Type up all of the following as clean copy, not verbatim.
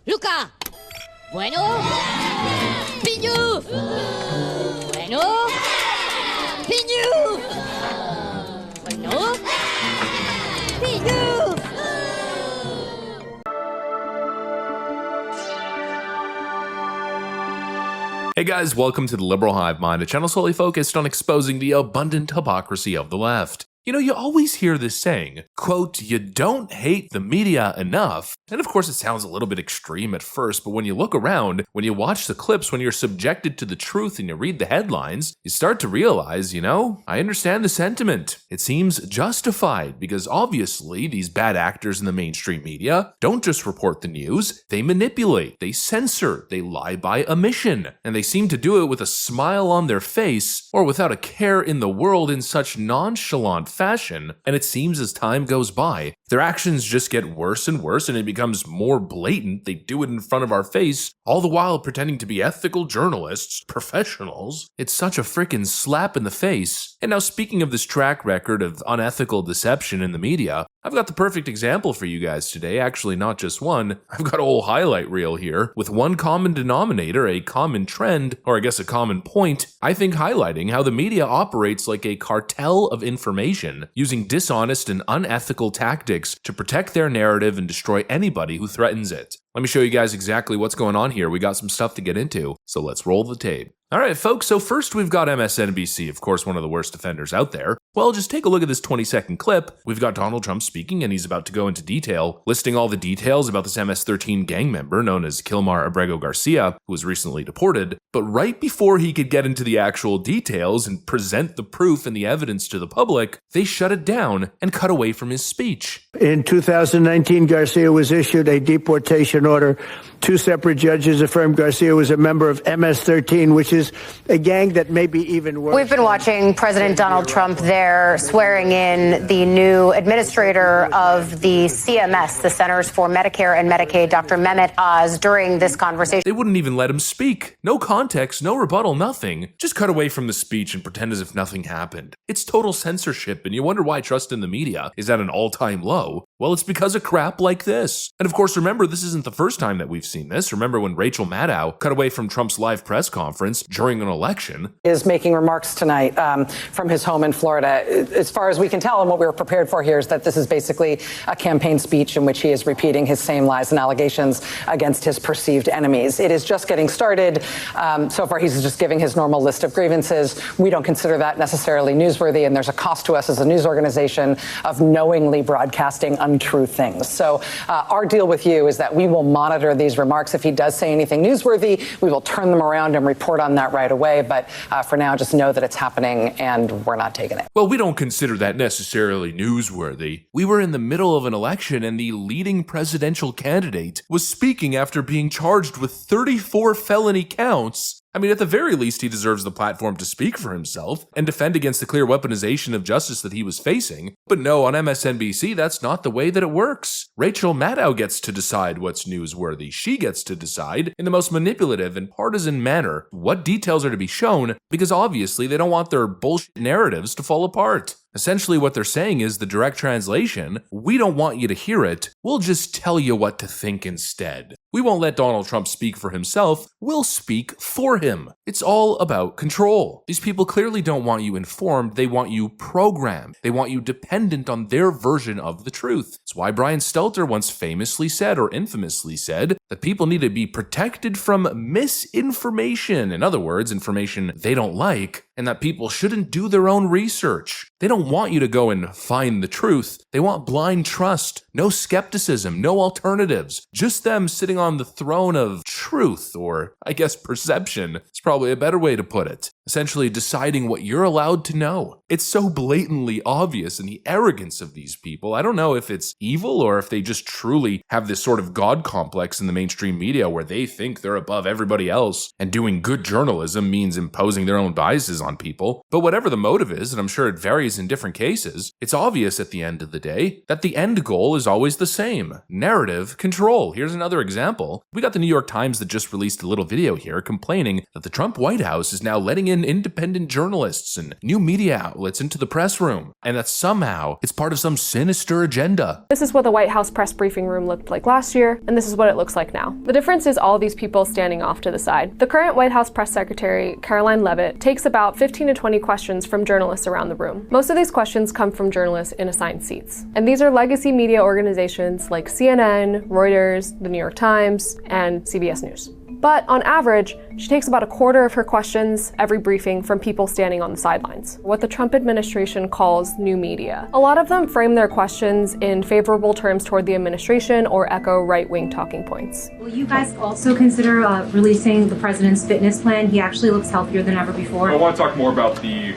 Luca. Bueno. Piñu. Bueno. Piñu. Bueno. Piñu. Hey guys, welcome to the Liberal Hive Mind, a channel solely focused on exposing the abundant hypocrisy of the left. You know, you always hear this saying, quote, you don't hate the media enough. And of course it sounds a little bit extreme at first, but when you look around, when you watch the clips, when you're subjected to the truth and you read the headlines, you start to realize, you know, I understand the sentiment. It seems justified because obviously these bad actors in the mainstream media don't just report the news, they manipulate, they censor, they lie by omission, and they seem to do it with a smile on their face or without a care in the world in such nonchalant fashion, and it seems as time goes by, their actions just get worse and worse and it becomes more blatant. They do it in front of our face, all the while pretending to be ethical journalists, professionals. It's such a freaking slap in the face. And now speaking of this track record of unethical deception in the media, I've got the perfect example for you guys today, actually not just one. I've got a whole highlight reel here with one common denominator, a common trend, or I guess a common point, I think highlighting how the media operates like a cartel of information, using dishonest and unethical tactics to protect their narrative and destroy anybody who threatens it. Let me show you guys exactly what's going on here. We got some stuff to get into, so let's roll the tape. Alright folks, so first we've got MSNBC, of course one of the worst offenders out there. Well, just take a look at this 20-second clip. We've got Donald Trump speaking and he's about to go into detail, listing all the details about this MS-13 gang member known as Kilmar Abrego Garcia, who was recently deported. But right before he could get into the actual details and present the proof and the evidence to the public, they shut it down and cut away from his speech. In 2019, Garcia was issued a deportation order. Two separate judges affirmed Garcia was a member of MS-13, which is a gang that may be even worse. We've been watching President Donald Trump there swearing in the new administrator of the CMS, the Centers for Medicare and Medicaid, Dr. Mehmet Oz, during this conversation. They wouldn't even let him speak. No context, no rebuttal, nothing. Just cut away from the speech and pretend as if nothing happened. It's total censorship, and you wonder why trust in the media is at an all-time low. Well, it's because of crap like this. And of course, remember, this isn't the first time that we've seen this. Remember when Rachel Maddow cut away from Trump's live press conference during an election? Is making remarks tonight from his home in Florida. As far as we can tell, and what we were prepared for here is that this is basically a campaign speech in which he is repeating his same lies and allegations against his perceived enemies. It is just getting started. So far, he's just giving his normal list of grievances. We don't consider that necessarily newsworthy, and there's a cost to us as a news organization of knowingly broadcasting untrue things. So our deal with you is that we will monitor these remarks. If he does say anything newsworthy, we will turn them around and report on that right away. But for now, just know that it's happening and we're not taking it. Well, we don't consider that necessarily newsworthy. We were in the middle of an election and the leading presidential candidate was speaking after being charged with 34 felony counts. I mean, at the very least, he deserves the platform to speak for himself and defend against the clear weaponization of justice that he was facing. But no, on MSNBC, that's not the way that it works. Rachel Maddow gets to decide what's newsworthy. She gets to decide in the most manipulative and partisan manner what details are to be shown, because obviously they don't want their bullshit narratives to fall apart. Essentially what they're saying is the direct translation, we don't want you to hear it, we'll just tell you what to think instead. We won't let Donald Trump speak for himself, we'll speak for him. It's all about control. These people clearly don't want you informed, they want you programmed. They want you dependent on their version of the truth. It's why Brian Stelter once famously said, or infamously said, that people need to be protected from misinformation. In other words, information they don't like, and that people shouldn't do their own research. They don't want you to go and find the truth. They want blind trust, no skepticism, no alternatives, just them sitting on the throne of truth, or I guess perception is probably a better way to put it. Essentially deciding what you're allowed to know. It's so blatantly obvious in the arrogance of these people. I don't know if it's evil or if they just truly have this sort of God complex in the mainstream media where they think they're above everybody else and doing good journalism means imposing their own biases on people. But whatever the motive is, and I'm sure it varies in different cases, it's obvious at the end of the day that the end goal is always the same: narrative control. Here's another example. We got the New York Times that just released a little video here complaining that the Trump White House is now letting in independent journalists and new media outlets into the press room, and that somehow it's part of some sinister agenda. This is what the White House press briefing room looked like last year, and this is what it looks like now. The difference is all these people standing off to the side. The current White House press secretary, Caroline Leavitt, takes about 15 to 20 questions from journalists around the room. Most of these questions come from journalists in assigned seats. And these are legacy media organizations like CNN, Reuters, the New York Times, and CBS News. But on average, she takes about a quarter of her questions every briefing from people standing on the sidelines, what the Trump administration calls new media. A lot of them frame their questions in favorable terms toward the administration or echo right-wing talking points. Will you guys also consider releasing the president's fitness plan? He actually looks healthier than ever before. I want to talk more about the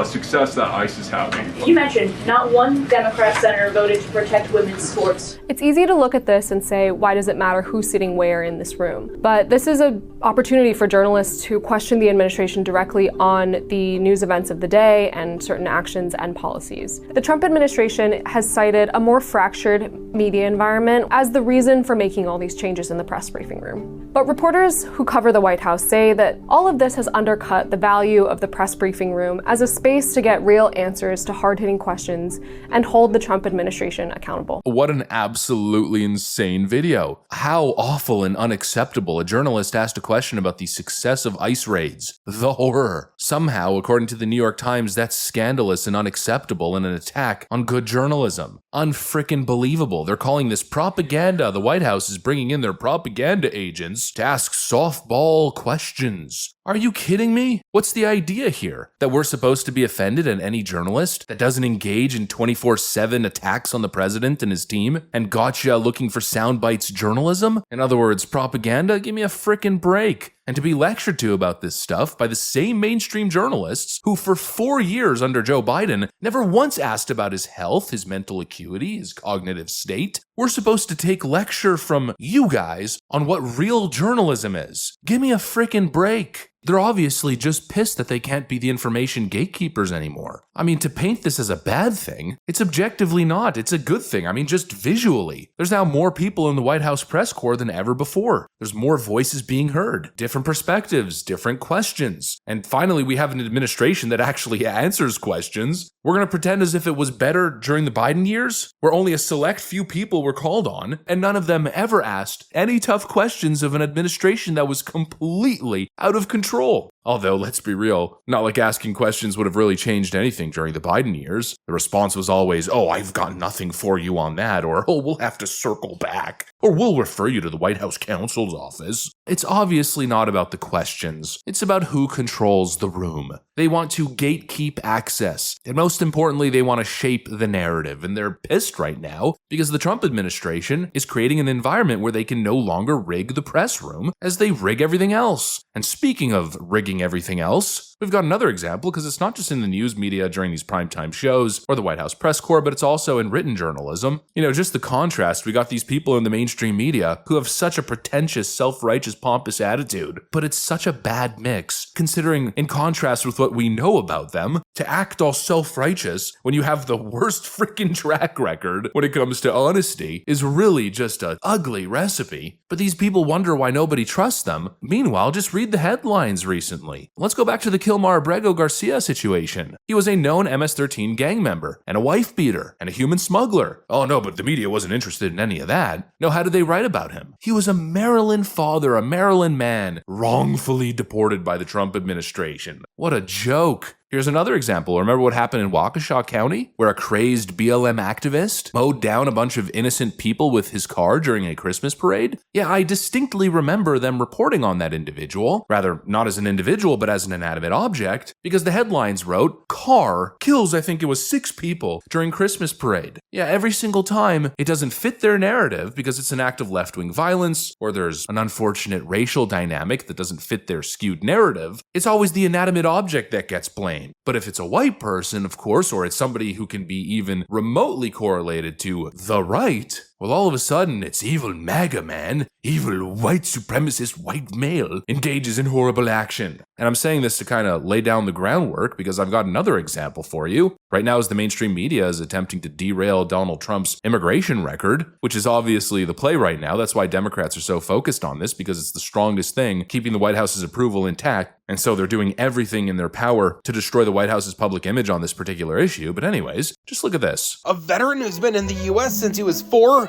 success that ICE is having. You mentioned not one Democrat senator voted to protect women's sports. It's easy to look at this and say, why does it matter who's sitting where in this room? But this is an opportunity for journalists to question the administration directly on the news events of the day and certain actions and policies. The Trump administration has cited a more fractured media environment as the reason for making all these changes in the press briefing room. But reporters who cover the White House say that all of this has undercut the value of the press briefing room as a space to get real answers to hard-hitting questions and hold the Trump administration accountable. What an absolutely insane video. How awful and unacceptable. A journalist asked a question about the success of ICE raids. The horror. Somehow, according to the New York Times, that's scandalous and unacceptable and an attack on good journalism. Unfrickin' believable. They're calling this propaganda. The White House is bringing in their propaganda agents to ask softball questions. Are you kidding me? What's the idea here? That we're supposed to be offended at any journalist that doesn't engage in 24/7 attacks on the president and his team and gotcha looking for sound bites journalism? In other words, propaganda? Give me a frickin' break. And to be lectured to about this stuff by the same mainstream journalists who for 4 years under Joe Biden never once asked about his health, his mental acuity, his cognitive state. We're supposed to take lecture from you guys on what real journalism is. Give me a frickin' break. They're obviously just pissed that they can't be the information gatekeepers anymore. I mean, to paint this as a bad thing, it's objectively not. It's a good thing. I mean, just visually. There's now more people in the White House press corps than ever before. There's more voices being heard, different perspectives, different questions. And finally, we have an administration that actually answers questions. We're going to pretend as if it was better during the Biden years, where only a select few people were called on, and none of them ever asked any tough questions of an administration that was completely out of control. Although, let's be real, not like asking questions would have really changed anything during the Biden years. The response was always, oh, I've got nothing for you on that, or oh, we'll have to circle back, or we'll refer you to the White House counsel's office. It's obviously not about the questions. It's about who controls the room. They want to gatekeep access, and most importantly, they want to shape the narrative, and they're pissed right now because the Trump administration is creating an environment where they can no longer rig the press room as they rig everything else. And speaking of rigging everything else, we've got another example because it's not just in the news media during these primetime shows or the White House press corps, but it's also in written journalism. You know, just the contrast, we got these people in the mainstream media who have such a pretentious, self-righteous, pompous attitude, but it's such a bad mix, considering in contrast with what we know about them, to act all self-righteous when you have the worst freaking track record when it comes to honesty is really just an ugly recipe. But these people wonder why nobody trusts them. Meanwhile, just read the headlines recently. Let's go back to the Kilmar Abrego Garcia situation. He was a known MS-13 gang member, and a wife beater, and a human smuggler. Oh no, but the media wasn't interested in any of that. No, how did they write about him? He was a Maryland father, a Maryland man, wrongfully deported by the Trump administration. What a joke. Here's another example. Remember what happened in Waukesha County, where a crazed BLM activist mowed down a bunch of innocent people with his car during a Christmas parade? Yeah, I distinctly remember them reporting on that individual, rather not as an individual, but as an inanimate object, because the headlines wrote, car kills, I think it was 6 people during Christmas parade. Yeah, every single time it doesn't fit their narrative because it's an act of left-wing violence, or there's an unfortunate racial dynamic that doesn't fit their skewed narrative, it's always the inanimate object that gets blamed. But if it's a white person, of course, or it's somebody who can be even remotely correlated to the right, Well, all of a sudden, it's evil MAGA man, evil white supremacist white male, engages in horrible action. And I'm saying this to kind of lay down the groundwork because I've got another example for you. Right now, as the mainstream media is attempting to derail Donald Trump's immigration record, which is obviously the play right now. That's why Democrats are so focused on this, because it's the strongest thing keeping the White House's approval intact. And so they're doing everything in their power to destroy the White House's public image on this particular issue. But anyways, just look at this. A veteran who's been in the U.S. since he was 4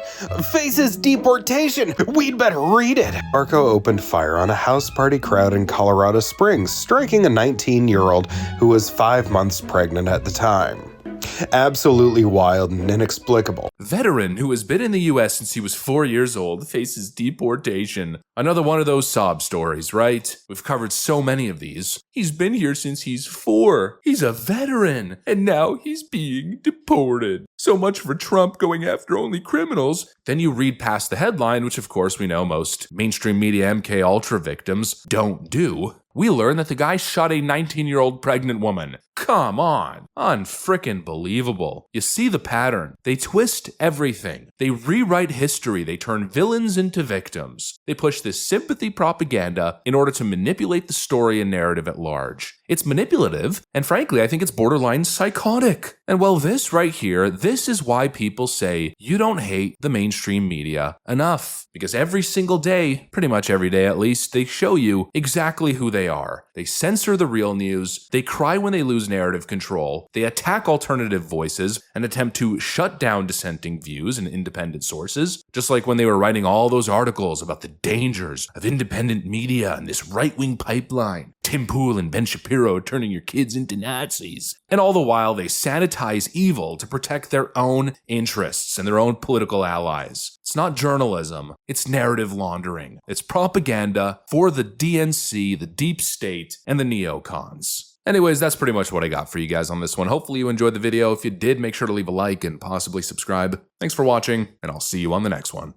faces deportation. We'd better read it. Marco opened fire on a house party crowd in Colorado Springs, striking a 19-year-old who was 5 months pregnant at the time. Absolutely wild and inexplicable. Veteran who has been in the US since he was 4 years old faces deportation. Another one of those sob stories, right? We've covered so many of these. He's been here since he's 4. He's a veteran, and now he's being deported. So much for Trump going after only criminals. Then you read past the headline, which of course we know most mainstream media MK Ultra victims don't do. We learn that the guy shot a 19-year-old pregnant woman. Come on. Unfrickin' believable. You see the pattern. They twist everything. They rewrite history. They turn villains into victims. They push this sympathy propaganda in order to manipulate the story and narrative at large. It's manipulative, and frankly, I think it's borderline psychotic. And well, this right here, this is why people say you don't hate the mainstream media enough. Because every single day, pretty much every day at least, they show you exactly who they are. They censor the real news, they cry when they lose narrative control, they attack alternative voices and attempt to shut down dissenting views and independent sources, just like when they were writing all those articles about the dangers of independent media and this right-wing pipeline. Tim Pool and Ben Shapiro turning your kids into Nazis. And all the while, they sanitize evil to protect their own interests and their own political allies. It's not journalism, it's narrative laundering. It's propaganda for the DNC, the deep state, and the neocons. Anyways, that's pretty much what I got for you guys on this one. Hopefully you enjoyed the video. If you did, make sure to leave a like and possibly subscribe. Thanks for watching, and I'll see you on the next one.